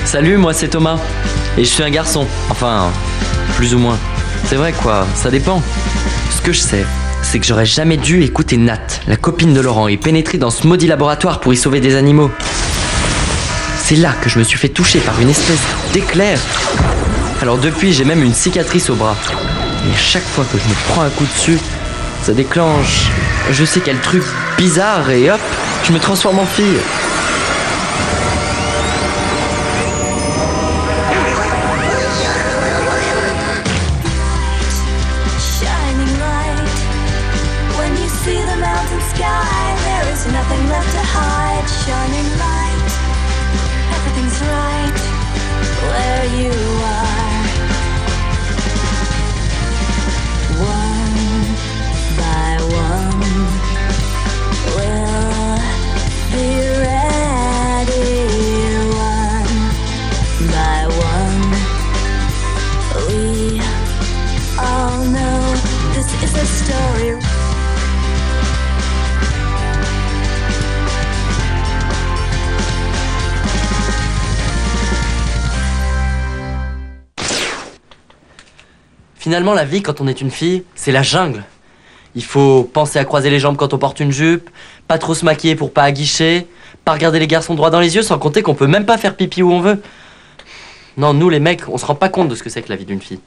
Salut, moi c'est Thomas. Et je suis un garçon. Enfin, plus ou moins. C'est vrai quoi, ça dépend. Ce que je sais, c'est que j'aurais jamais dû écouter Nat, la copine de Laurent, et pénétrer dans ce maudit laboratoire pour y sauver des animaux. C'est là que je me suis fait toucher par une espèce d'éclair. Alors depuis, j'ai même une cicatrice au bras. Et chaque fois que je me prends un coup dessus, ça déclenche je sais quel truc bizarre et hop, je me transforme en fille. Finalement, la vie, quand on est une fille, c'est la jungle. Il faut penser à croiser les jambes quand on porte une jupe, pas trop se maquiller pour pas aguicher, pas regarder les garçons droit dans les yeux, sans compter qu'on peut même pas faire pipi où on veut. Non, nous les mecs, on se rend pas compte de ce que c'est que la vie d'une fille.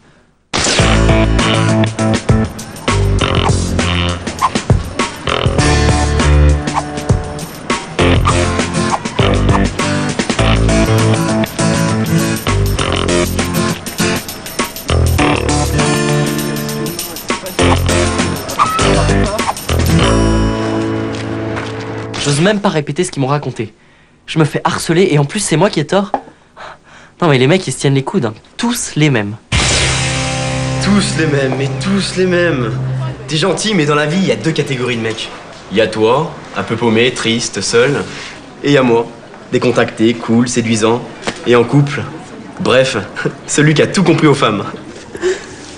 J'ose même pas répéter ce qu'ils m'ont raconté. Je me fais harceler et en plus c'est moi qui ai tort. Non mais les mecs ils se tiennent les coudes, hein. Tous les mêmes. Tous les mêmes, mais tous les mêmes. T'es gentil mais dans la vie il y a deux catégories de mecs. Il y a toi, un peu paumé, triste, seul. Et il y a moi, décontracté, cool, séduisant et en couple. Bref, celui qui a tout compris aux femmes.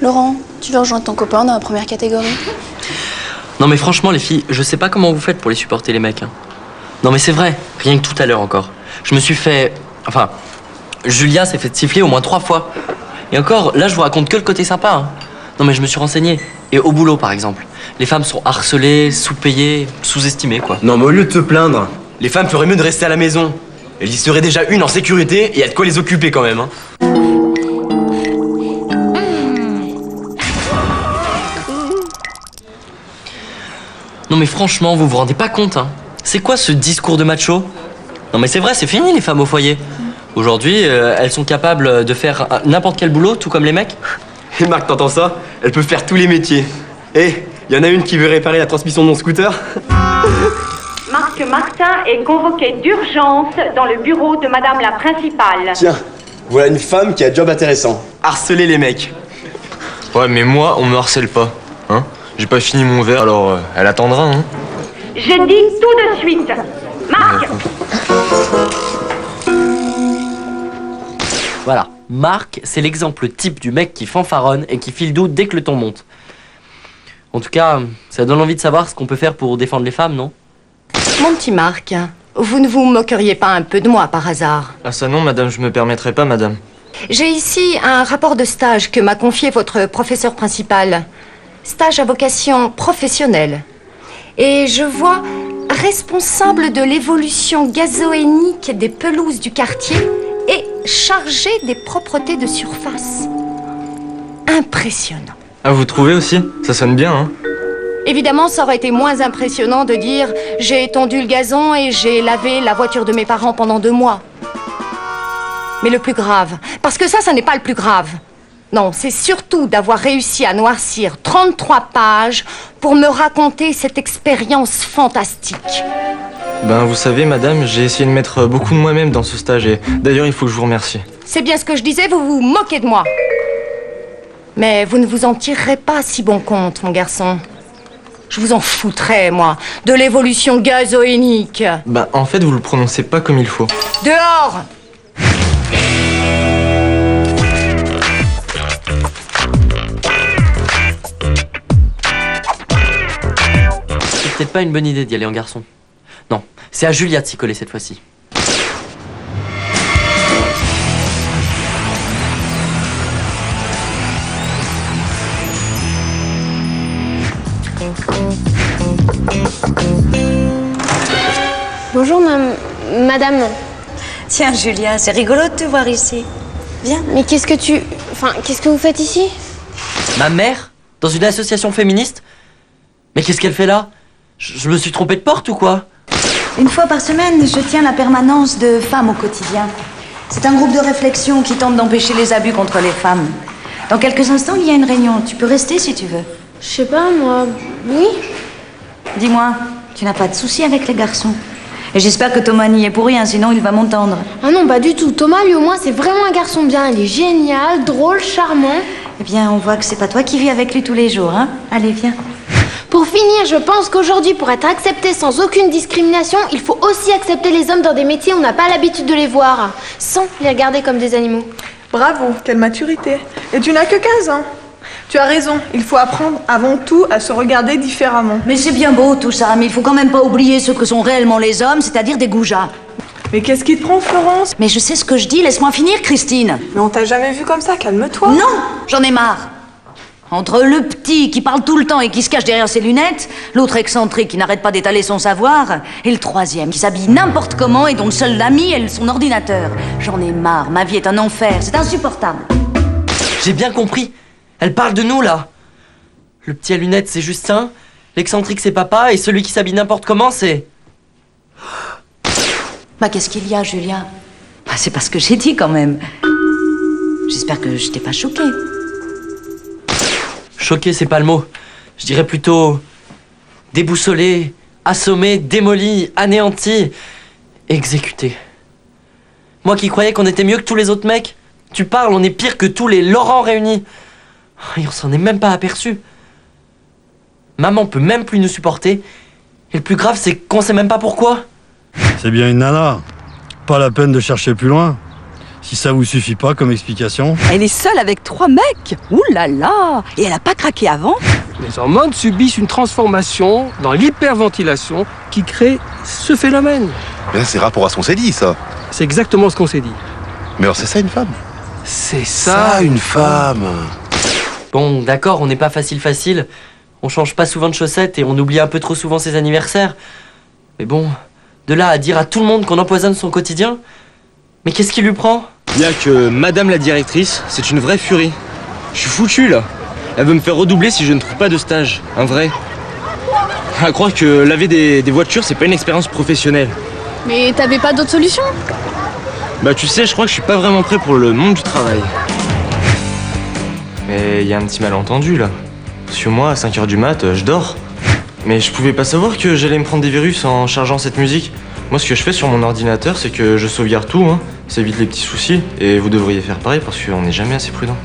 Laurent, tu veux rejoindre ton copain dans la première catégorie? Non mais franchement les filles, je sais pas comment vous faites pour les supporter les mecs. Hein. Non mais c'est vrai, rien que tout à l'heure encore. Je me suis fait... Enfin, Julia s'est fait siffler au moins 3 fois. Et encore, là je vous raconte que le côté sympa. Hein. Non mais je me suis renseigné. Et au boulot par exemple, les femmes sont harcelées, sous-payées, sous-estimées quoi. Non mais au lieu de te plaindre, les femmes feraient mieux de rester à la maison. Elles y seraient déjà une en sécurité et il y a de quoi les occuper quand même. Hein. Non mais franchement, vous vous rendez pas compte, hein. C'est quoi ce discours de macho? Non mais c'est vrai, c'est fini les femmes au foyer. Aujourd'hui, elles sont capables de faire n'importe quel boulot, tout comme les mecs. Et Marc, t'entends ça? Elle peut faire tous les métiers. Eh, y en a une qui veut réparer la transmission de mon scooter? Marc Martin est convoqué d'urgence dans le bureau de madame la principale. Tiens, voilà une femme qui a un job intéressant. Harceler les mecs. Ouais, mais moi, on me harcèle pas, hein. J'ai pas fini mon verre, alors elle attendra, hein. Je dis tout de suite. Marc! Voilà, Marc, c'est l'exemple type du mec qui fanfaronne et qui file doux dès que le ton monte. En tout cas, ça donne envie de savoir ce qu'on peut faire pour défendre les femmes, non? Mon petit Marc, vous ne vous moqueriez pas un peu de moi par hasard? Ah ça non, madame, je me permettrai pas, madame. J'ai ici un rapport de stage que m'a confié votre professeur principal. Stage à vocation professionnelle. Et je vois responsable de l'évolution gazoénique des pelouses du quartier et chargé des propretés de surface. Impressionnant. Ah, vous trouvez aussi? Ça sonne bien, hein. Évidemment, ça aurait été moins impressionnant de dire « J'ai tondu le gazon et j'ai lavé la voiture de mes parents pendant 2 mois ». Mais le plus grave, parce que ça n'est pas le plus grave. Non, c'est surtout d'avoir réussi à noircir 33 pages pour me raconter cette expérience fantastique. Ben, vous savez, madame, j'ai essayé de mettre beaucoup de moi-même dans ce stage et d'ailleurs, il faut que je vous remercie. C'est bien ce que je disais, vous vous moquez de moi. Mais vous ne vous en tirerez pas si bon compte, mon garçon. Je vous en foutrais, moi, de l'évolution gazoénique. Ben, en fait, vous le prononcez pas comme il faut. Dehors! C'est peut-être pas une bonne idée d'y aller en garçon. Non, c'est à Julia de s'y coller cette fois-ci. Bonjour, madame. Tiens, Julia, c'est rigolo de te voir ici. Viens. Mais qu'est-ce que vous faites ici? Ma mère? Dans une association féministe? Mais qu'est-ce qu'elle fait là? Je me suis trompé de porte ou quoi? Une fois par semaine, je tiens la permanence de femmes au quotidien. C'est un groupe de réflexion qui tente d'empêcher les abus contre les femmes. Dans quelques instants, il y a une réunion. Tu peux rester si tu veux. Je sais pas, moi... Oui. Dis-moi, tu n'as pas de soucis avec les garçons? Et j'espère que Thomas n'y est pour rien, sinon il va m'entendre. Ah non, pas du tout. Thomas, lui, au moins, c'est vraiment un garçon bien. Il est génial, drôle, charmant. Eh bien, on voit que c'est pas toi qui vis avec lui tous les jours, hein? Allez, viens. Pour finir, je pense qu'aujourd'hui, pour être accepté sans aucune discrimination, il faut aussi accepter les hommes dans des métiers où on n'a pas l'habitude de les voir, sans les regarder comme des animaux. Bravo, quelle maturité. Et tu n'as que 15 ans. Tu as raison, il faut apprendre avant tout à se regarder différemment. Mais c'est bien beau tout ça, mais il faut quand même pas oublier ce que sont réellement les hommes, c'est-à-dire des goujats. Mais qu'est-ce qui te prend, Florence? Mais je sais ce que je dis, laisse-moi finir, Christine. Mais on t'a jamais vu comme ça, calme-toi. Non, j'en ai marre. Entre le petit qui parle tout le temps et qui se cache derrière ses lunettes, l'autre excentrique qui n'arrête pas d'étaler son savoir, et le troisième qui s'habille n'importe comment et dont le seul ami est son ordinateur. J'en ai marre, ma vie est un enfer, c'est insupportable. J'ai bien compris. Elle parle de nous, là. Le petit à lunettes, c'est Justin. L'excentrique, c'est papa. Et celui qui s'habille n'importe comment, c'est... Bah, qu'est-ce qu'il y a, Julia? Bah, c'est pas ce que j'ai dit, quand même. J'espère que je t'ai pas choquée. Choqué, c'est pas le mot. Je dirais plutôt... déboussolé, assommé, démoli, anéanti, exécuté. Moi qui croyais qu'on était mieux que tous les autres mecs. Tu parles, on est pire que tous les Laurent réunis. Et on s'en est même pas aperçu. Maman peut même plus nous supporter. Et le plus grave, c'est qu'on sait même pas pourquoi. C'est bien une nana. Pas la peine de chercher plus loin. Si ça vous suffit pas comme explication. Elle est seule avec 3 mecs. Ouh là là. Et elle a pas craqué avant? Les hormones subissent une transformation dans l'hyperventilation qui crée ce phénomène. Mais c'est rapport à ce qu'on s'est dit, ça. C'est exactement ce qu'on s'est dit. Mais alors c'est ça une femme? C'est ça une femme. Bon, d'accord, on n'est pas facile. On change pas souvent de chaussettes et on oublie un peu trop souvent ses anniversaires. Mais bon, de là à dire à tout le monde qu'on empoisonne son quotidien, mais qu'est-ce qui lui prend? Bien que madame la directrice, c'est une vraie furie. Je suis foutu là. Elle veut me faire redoubler si je ne trouve pas de stage, un vrai. Elle croit que laver des voitures, c'est pas une expérience professionnelle. Mais t'avais pas d'autre solution? Bah tu sais, je crois que je suis pas vraiment prêt pour le monde du travail. Mais il y a un petit malentendu là. Parce que moi, à 5h du mat, je dors. Mais je pouvais pas savoir que j'allais me prendre des virus en chargeant cette musique. Moi, ce que je fais sur mon ordinateur, c'est que je sauvegarde tout, hein. Ça évite les petits soucis. Et vous devriez faire pareil parce qu'on n'est jamais assez prudent.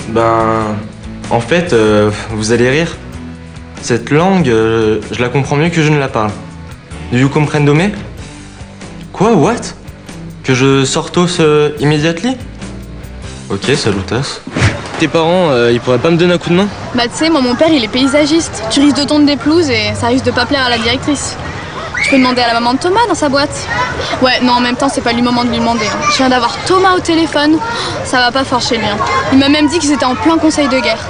Ben... En fait, vous allez rire. Cette langue, je la comprends mieux que je ne la parle. Do you comprendo me? Quoi? What? Que je sortos immediately? Ok, salutas. Tes parents, ils pourraient pas me donner un coup de main? Bah tu sais, moi mon père il est paysagiste. Tu risques de tondre des pelouses et ça risque de pas plaire à la directrice. Je peux demander à la maman de Thomas dans sa boîte. Ouais, non, en même temps c'est pas le moment de lui demander. Hein. Je viens d'avoir Thomas au téléphone. Ça va pas fort chez lui. Hein. Il m'a même dit qu'ils étaient en plein conseil de guerre.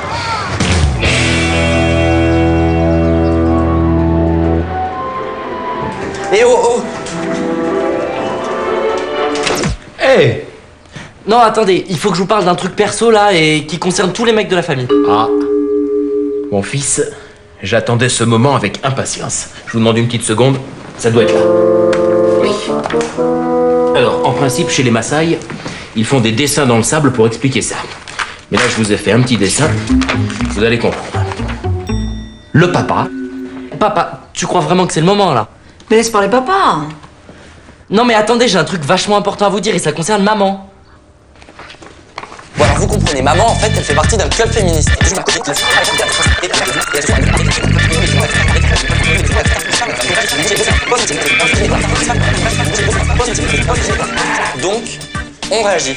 Eh oh! Hey! Non, attendez, il faut que je vous parle d'un truc perso là et qui concerne tous les mecs de la famille. Ah. Mon fils, j'attendais ce moment avec impatience. Je vous demande une petite seconde, ça doit être là. Oui. Alors, en principe, chez les Maasai, ils font des dessins dans le sable pour expliquer ça. Mais là, je vous ai fait un petit dessin, vous allez comprendre. Le papa. Papa, tu crois vraiment que c'est le moment là? Mais laisse parler papa. Non mais attendez, j'ai un truc vachement important à vous dire et ça concerne maman. Bon alors vous comprenez, maman en fait elle fait partie d'un club féministe. Donc, on réagit.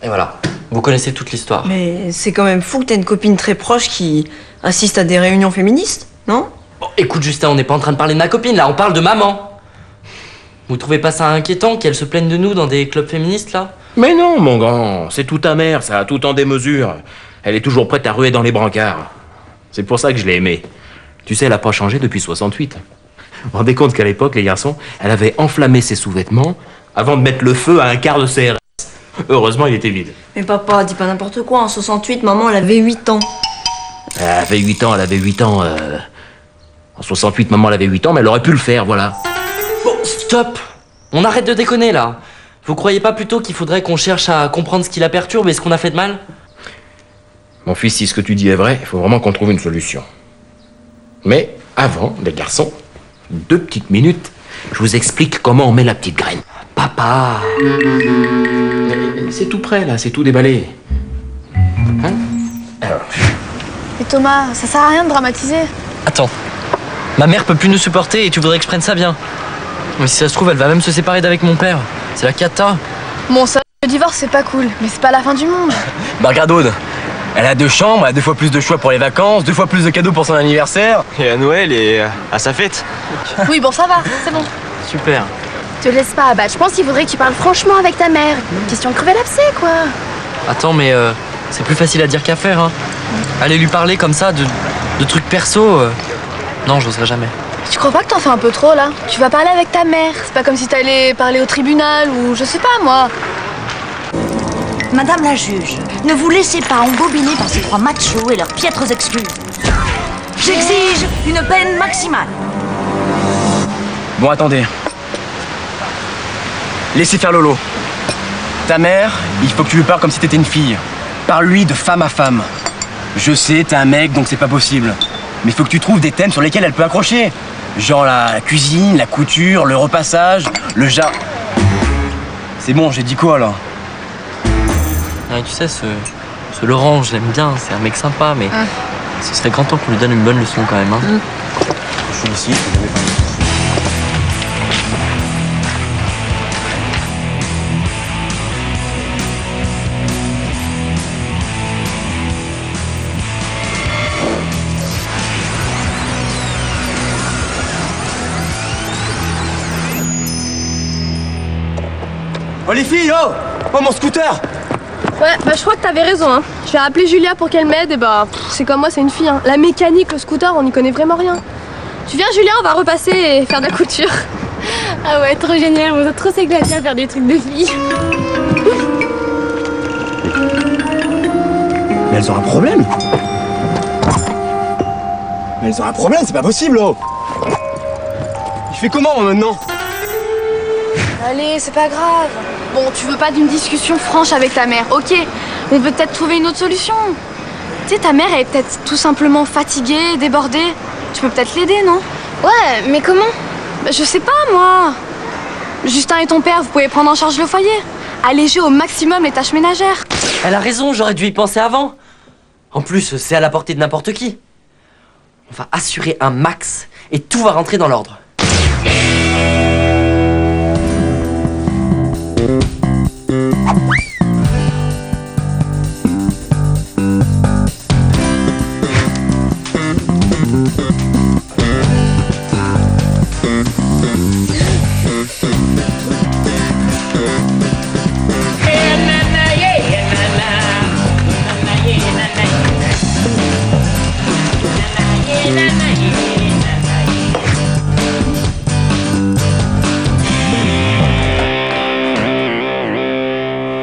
Et voilà, vous connaissez toute l'histoire. Mais c'est quand même fou que t'aies une copine très proche qui assiste à des réunions féministes, non? Bon, écoute Justin, on n'est pas en train de parler de ma copine là, on parle de maman. Vous trouvez pas ça inquiétant qu'elle se plaigne de nous dans des clubs féministes là? Mais non, mon grand, c'est tout ta mère, ça, tout en démesure. Elle est toujours prête à ruer dans les brancards. C'est pour ça que je l'ai aimée. Tu sais, elle a pas changé depuis 68. Vous vous rendez compte qu'à l'époque, les garçons, elle avait enflammé ses sous-vêtements avant de mettre le feu à un quart de CRS. Heureusement, il était vide. Mais papa, dis pas n'importe quoi. En 68, maman, elle avait 8 ans. Elle avait 8 ans, elle avait 8 ans. En 68, maman, elle avait 8 ans, mais elle aurait pu le faire, voilà. Bon, stop! On arrête de déconner, là. Vous croyez pas plutôt qu'il faudrait qu'on cherche à comprendre ce qui la perturbe et ce qu'on a fait de mal? Mon fils, si ce que tu dis est vrai, il faut vraiment qu'on trouve une solution. Mais avant, les garçons, 2 petites minutes, je vous explique comment on met la petite graine. Papa! C'est tout prêt, là, c'est tout déballé. Hein? Alors... Mais Thomas, ça sert à rien de dramatiser. Attends. Ma mère peut plus nous supporter et tu voudrais que je prenne ça bien. Mais si ça se trouve, elle va même se séparer d'avec mon père. C'est la cata. Bon, ça, le divorce, c'est pas cool, mais c'est pas la fin du monde. Bah regarde Aude, elle a 2 chambres, elle a 2 fois plus de choix pour les vacances, 2 fois plus de cadeaux pour son anniversaire. Et à Noël et à sa fête. Oui, bon, ça va, c'est bon. Super. Te laisse pas abattre. Je pense qu'il faudrait que tu parles franchement avec ta mère. Question de crever l'abcès, quoi. Attends, mais c'est plus facile à dire qu'à faire, hein. Aller lui parler comme ça de trucs perso, non, j'oserais jamais. Tu crois pas que t'en fais un peu trop, là? Tu vas parler avec ta mère. C'est pas comme si t'allais parler au tribunal ou je sais pas, moi. Madame la juge, ne vous laissez pas embobiner par ces 3 machos et leurs piètres excuses. J'exige une peine maximale. Bon, attendez. Laissez faire Lolo. Ta mère, il faut que tu lui parles comme si t'étais une fille. Parle-lui de femme à femme. Je sais, t'es un mec, donc c'est pas possible. Mais il faut que tu trouves des thèmes sur lesquels elle peut accrocher. Genre la cuisine, la couture, le repassage, le jardin. C'est bon, j'ai dit quoi, là? Ouais, tu sais, ce Laurent, je l'aime bien, c'est un mec sympa, mais ce serait grand temps qu'on lui donne une bonne leçon quand même, hein. Je suis ici, je vais faire. Oh les filles, oh! Oh mon scooter! Ouais, bah je crois que t'avais raison, hein. Je vais appeler Julia pour qu'elle m'aide et bah, c'est comme moi, c'est une fille, hein. La mécanique, le scooter, on n'y connaît vraiment rien. Tu viens Julia, on va repasser et faire de la couture. Ah ouais, trop génial, on va trop s'éclater à faire des trucs de filles. Mais elles ont un problème! Mais elles ont un problème, c'est pas possible, oh! Je fais comment moi maintenant? Allez, c'est pas grave. Bon, tu veux pas d'une discussion franche avec ta mère, ok. On peut peut-être trouver une autre solution. Tu sais, ta mère, elle est peut-être tout simplement fatiguée, débordée. Tu peux peut-être l'aider, non? Ouais, mais comment? Bah, je sais pas, moi. Justin et ton père, vous pouvez prendre en charge le foyer. Alléger au maximum les tâches ménagères. Elle a raison, j'aurais dû y penser avant. En plus, c'est à la portée de n'importe qui. On va assurer un max et tout va rentrer dans l'ordre.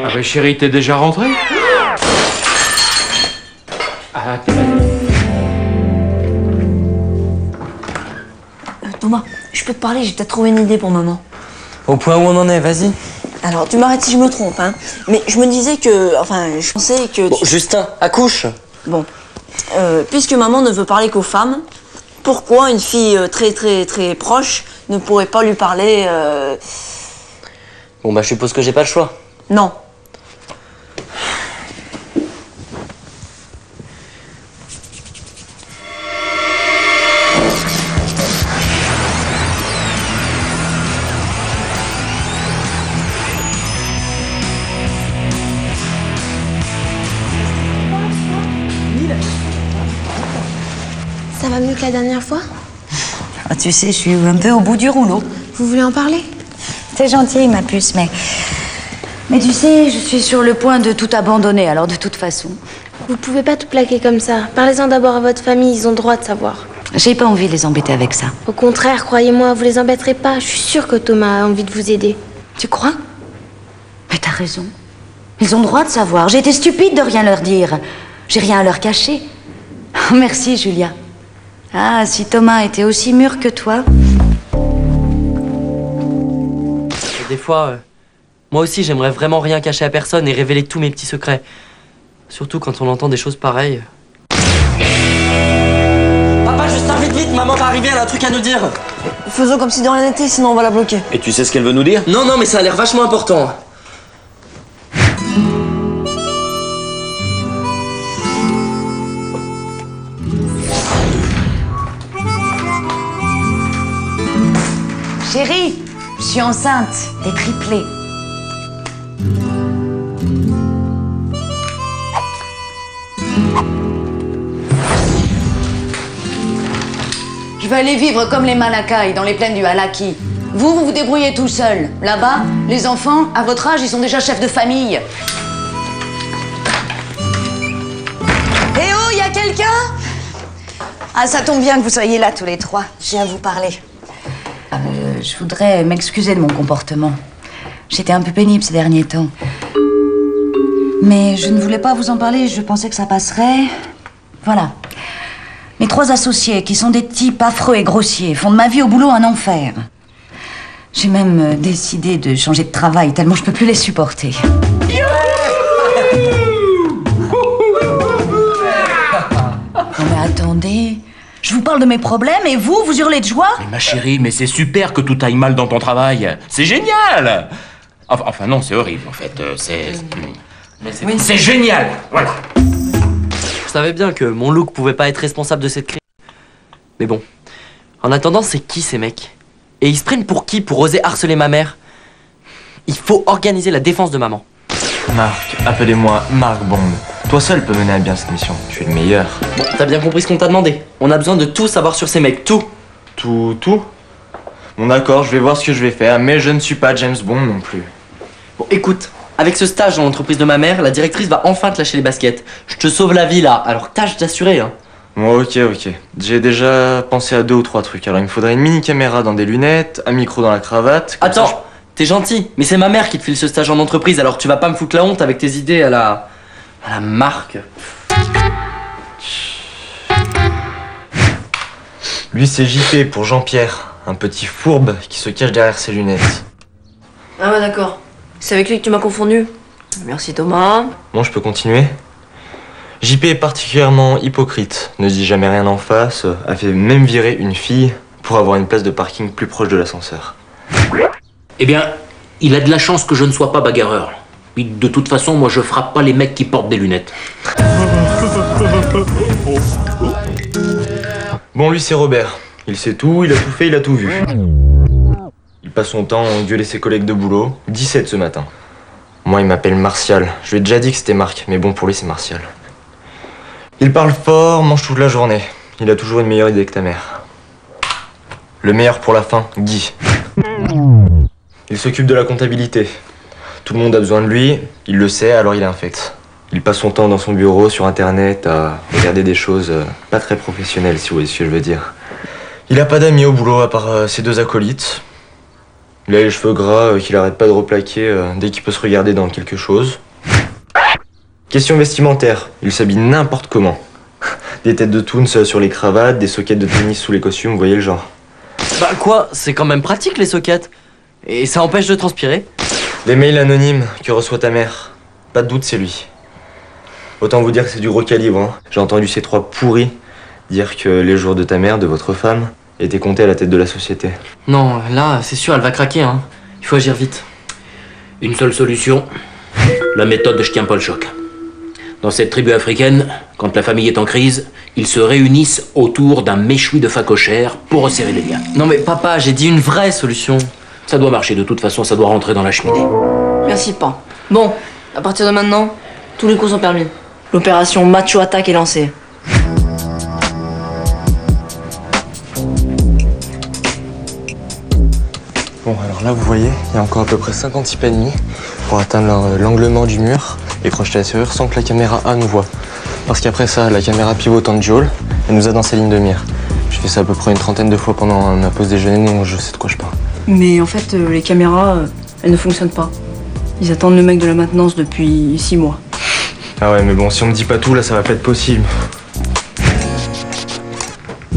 Ah bah chérie, t'es déjà rentré? Ah, Thomas, je peux te parler, j'ai peut-être trouvé une idée pour maman. Au point où on en est, vas-y. Alors, tu m'arrêtes si je me trompe, hein. Mais je me disais que... Enfin, je pensais que... Bon, Justin, accouche. Bon. Puisque maman ne veut parler qu'aux femmes, pourquoi une fille très proche ne pourrait pas lui parler... Bon bah je suppose que j'ai pas le choix. Non. Ça va mieux que la dernière fois? Ah, tu sais, je suis un peu au bout du rouleau. Vous voulez en parler? C'est gentil, ma puce, mais tu sais, je suis sur le point de tout abandonner, alors de toute façon. Vous pouvez pas tout plaquer comme ça. Parlez-en d'abord à votre famille, ils ont le droit de savoir. J'ai pas envie de les embêter avec ça. Au contraire, croyez-moi, vous les embêterez pas. Je suis sûre que Thomas a envie de vous aider. Tu crois? Mais t'as raison. Ils ont le droit de savoir. J'ai été stupide de rien leur dire. J'ai rien à leur cacher. Oh, merci, Julia. Ah, si Thomas était aussi mûr que toi. Des fois, moi aussi, j'aimerais vraiment rien cacher à personne et révéler tous mes petits secrets. Surtout quand on entend des choses pareilles. Papa, juste vite, vite, maman va arriver, elle a un truc à nous dire. Faisons comme si de rien n'était, sinon on va la bloquer. Et tu sais ce qu'elle veut nous dire? Non, non, mais ça a l'air vachement important. Chérie, je suis enceinte, t'es triplée. Je vais aller vivre comme les Malakai dans les plaines du Halaki. Vous vous débrouillez tout seul. Là-bas, les enfants, à votre âge, ils sont déjà chefs de famille. Eh oh, y a quelqu'un? Ah, ça tombe bien que vous soyez là tous les trois. Je viens vous parler. Je voudrais m'excuser de mon comportement. J'étais un peu pénible ces derniers temps. Mais je ne voulais pas vous en parler, je pensais que ça passerait. Voilà. Mes 3 associés, qui sont des types affreux et grossiers, font de ma vie au boulot un enfer. J'ai même décidé de changer de travail, tellement je peux plus les supporter. Non mais attendez, je vous parle de mes problèmes et vous hurlez de joie? Mais ma chérie, mais c'est super que tout aille mal dans ton travail. C'est génial. Enfin non, c'est horrible en fait. C'est génial. Voilà. Je savais bien que mon look pouvait pas être responsable de cette crise. Mais bon, en attendant, c'est qui ces mecs? Et ils se prennent pour qui pour oser harceler ma mère? Il faut organiser la défense de maman. Marc, appelez-moi Marc Bond. Toi seul peux mener à bien cette mission. Tu es le meilleur. Bon, t'as bien compris ce qu'on t'a demandé. On a besoin de tout savoir sur ces mecs, tout. Tout? Bon d'accord, je vais voir ce que je vais faire, mais je ne suis pas James Bond non plus. Bon, écoute, avec ce stage dans l'entreprise de ma mère, la directrice va enfin te lâcher les baskets. Je te sauve la vie là, alors tâche d'assurer, hein. Bon, ok. J'ai déjà pensé à 2 ou 3 trucs. Alors il me faudrait une mini caméra dans des lunettes, un micro dans la cravate. Attends, t'es gentil, mais c'est ma mère qui te file ce stage en entreprise, alors tu vas pas me foutre la honte avec tes idées à la Marc. Lui c'est JP pour Jean-Pierre, un petit fourbe qui se cache derrière ses lunettes. Ah ouais, d'accord. C'est avec lui que tu m'as confondu. Merci Thomas. Bon, je peux continuer? JP est particulièrement hypocrite, ne dit jamais rien en face, a fait même virer une fille pour avoir une place de parking plus proche de l'ascenseur. Eh bien, il a de la chance que je ne sois pas bagarreur. Puis de toute façon, moi je frappe pas les mecs qui portent des lunettes. Bon, lui c'est Robert. Il sait tout, il a tout fait, il a tout vu. Il passe son temps à engueuler ses collègues de boulot. 17 ce matin. Moi, il m'appelle Martial. Je lui ai déjà dit que c'était Marc, mais bon, pour lui, c'est Martial. Il parle fort, mange toute la journée. Il a toujours une meilleure idée que ta mère. Le meilleur pour la fin, Guy. Il s'occupe de la comptabilité. Tout le monde a besoin de lui, il le sait, alors il infecte. Il passe son temps dans son bureau, sur internet, à regarder des choses pas très professionnelles, si vous voyez ce que je veux dire. Il a pas d'amis au boulot, à part ses 2 acolytes. Il a les cheveux gras qu'il arrête pas de replaquer dès qu'il peut se regarder dans quelque chose. Question vestimentaire, il s'habille n'importe comment. Des têtes de toons sur les cravates, des sockets de tennis sous les costumes, vous voyez le genre. Bah quoi, c'est quand même pratique les sockets. Et ça empêche de transpirer. Les mails anonymes que reçoit ta mère, pas de doute c'est lui. Autant vous dire que c'est du gros calibre, hein. J'ai entendu ces 3 pourris dire que les jours de ta mère, de votre femme, étaient comptés à la tête de la société. Non, là, c'est sûr, elle va craquer, hein. Il faut agir vite. Une seule solution, la méthode je tiens pas le choc. Dans cette tribu africaine, quand la famille est en crise, ils se réunissent autour d'un méchoui de facochère pour resserrer les liens. Non mais papa, j'ai dit une vraie solution. Ça doit marcher, de toute façon, ça doit rentrer dans la cheminée. Merci pas. Bon, à partir de maintenant, tous les coups sont permis. L'opération Macho Attack est lancée. Bon, alors là, vous voyez, il y a encore à peu près 56 pas et demi pour atteindre l'angle mort du mur et crocheter la serrure sans que la caméra A nous voit. Parce qu'après ça, la caméra pivotante du hall, elle nous a dans sa ligne de mire. Puis Je fais ça à peu près une trentaine de fois pendant ma pause déjeuner, donc je sais de quoi je parle. Mais en fait, les caméras, elles ne fonctionnent pas. Ils attendent le mec de la maintenance depuis 6 mois. Ah ouais, mais bon, si on me dit pas tout, là, ça va pas être possible.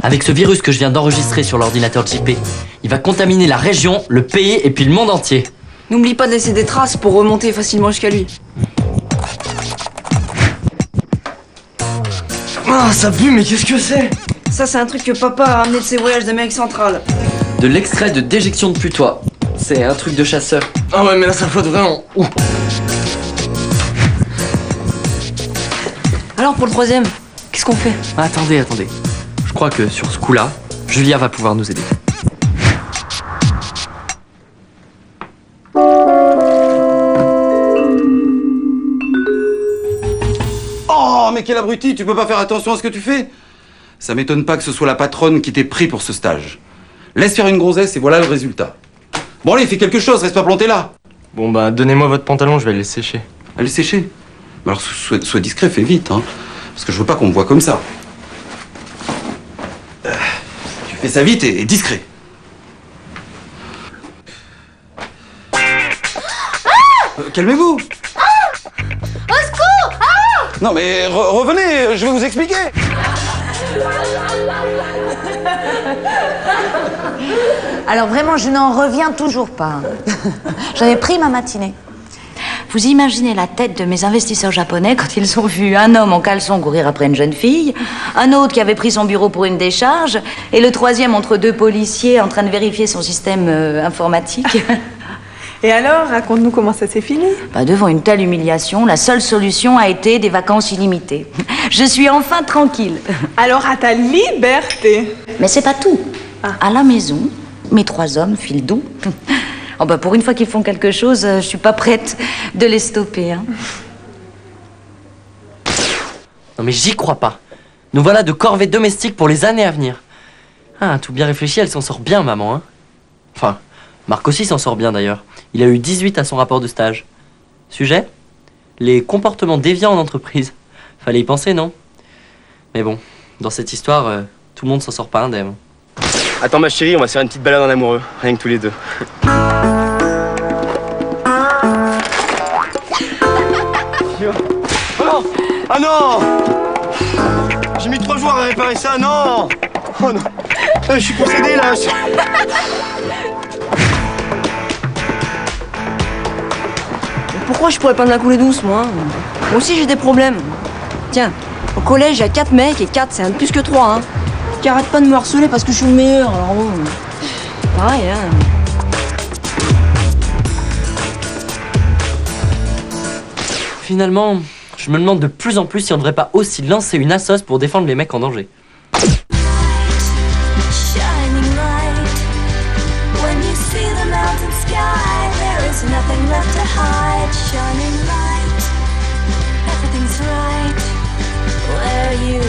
Avec ce virus que je viens d'enregistrer sur l'ordinateur JP, il va contaminer la région, le pays et puis le monde entier. N'oublie pas de laisser des traces pour remonter facilement jusqu'à lui. Ah, ça pue, mais qu'est-ce que c'est? Ça, c'est un truc que papa a ramené de ses voyages d'Amérique centrale. De l'extrait de déjection de putois. C'est un truc de chasseur. Ah ouais, mais là, ça flotte vraiment. Ouh. Alors, pour le troisième, qu'est-ce qu'on fait? Attendez. Je crois que sur ce coup-là, Julia va pouvoir nous aider. Oh, mais quel abruti, tu peux pas faire attention à ce que tu fais? Ça m'étonne pas que ce soit la patronne qui t'ait pris pour ce stage. Laisse faire une grossesse et voilà le résultat. Bon allez, fais quelque chose, reste pas planté là. Bon bah, donnez-moi votre pantalon, je vais le sécher. Allez sécher. Alors sois discret, fais vite, hein. Parce que je veux pas qu'on me voit comme ça. Tu fais ça vite et discret. Calmez-vous. Au secours! Ah! Non mais revenez, je vais vous expliquer. Alors vraiment, je n'en reviens toujours pas. J'avais pris ma matinée. Vous imaginez la tête de mes investisseurs japonais quand ils ont vu un homme en caleçon courir après une jeune fille, un autre qui avait pris son bureau pour une décharge, et le troisième entre deux policiers en train de vérifier son système informatique. Et alors, raconte-nous comment ça s'est fini. Devant une telle humiliation, la seule solution a été des vacances illimitées. Je suis enfin tranquille. Alors, à ta liberté. Mais c'est pas tout. À la maison, mes 3 hommes filent doux. Oh pour une fois qu'ils font quelque chose, je suis pas prête de les stopper. Hein. Non mais j'y crois pas. Nous voilà de corvée domestique pour les années à venir. Ah, tout bien réfléchi, elle s'en sort bien, maman. Hein. Enfin, Marc aussi s'en sort bien d'ailleurs. Il a eu 18 à son rapport de stage. Sujet? Les comportements déviants en entreprise. Fallait y penser, non? Mais bon, dans cette histoire, tout le monde s'en sort pas indemne. Attends ma chérie, on va se faire une petite balade en amoureux, rien que tous les deux. Oh, ah non! J'ai mis 3 jours à réparer ça, non! Oh non! Je suis possédé là! Pourquoi je pourrais pas me la couler douce, moi? Moi aussi, j'ai des problèmes. Tiens, au collège, il y a 4 mecs et 4, c'est un de plus que 3, hein. Qui arrête pas de me harceler parce que je suis le meilleur, alors bon... Pareil, hein. Finalement, je me demande de plus en plus si on devrait pas aussi lancer une assoce pour défendre les mecs en danger. Shining light, everything's right where you